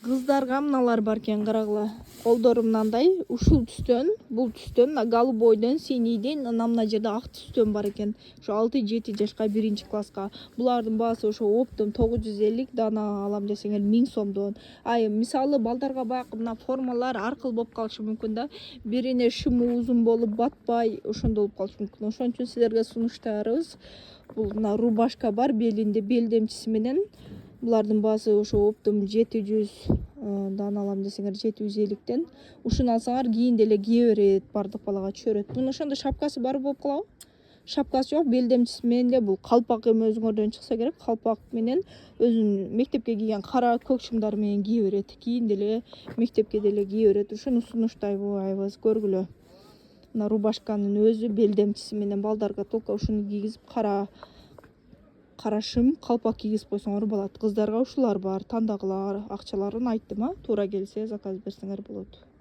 Кыздарга мыналар бар экен, карагыла. Колдору мынандай, ушул түстөн, бул түстөн, голубойдон, синийден, мына жерде ак түстөн бар экен. Ошо 6-7 жашка 1-класска. Булардын баасы ошо оптом 950 дана алам десеңер 1000 сомдон. Мисалы балдарга баягы мына формалар аркыл болуп калышы мүмкүн да. Бирине шымы узун болуп батпай, ошондой болуп калышы мүмкүн. Ошон үчүн силерге сунуштарыбыз бул мына рубашка бар, белинде белдемчиси менен. Булардын баасы ошо оптом 700 дана алам десеңер 750ден. Ушуну алсаңар кийин деле кие берет, бардык балага чөөрөт. Мунун ошондо шапкасы бар болуп калабы? Шапкасы жок, белдемчиси менен эле бул калпак эми өзүңөрдөн чыкса керек. Калпак менен өзүнүн мектепке кийген кара көк шымдары менен кие берет. Кийин деле мектепке деле кие берет. Ушуну сунуштайбыз, көргүлө. Мына рубашканын өзү белдемчиси менен балдарга только ушуну кийгизип кара шым калпак кийгизип койсоңор болот. Кыздарга ушулар бар, тандагыла акчаларын айттым, туура келсе заказ берсеңер болот.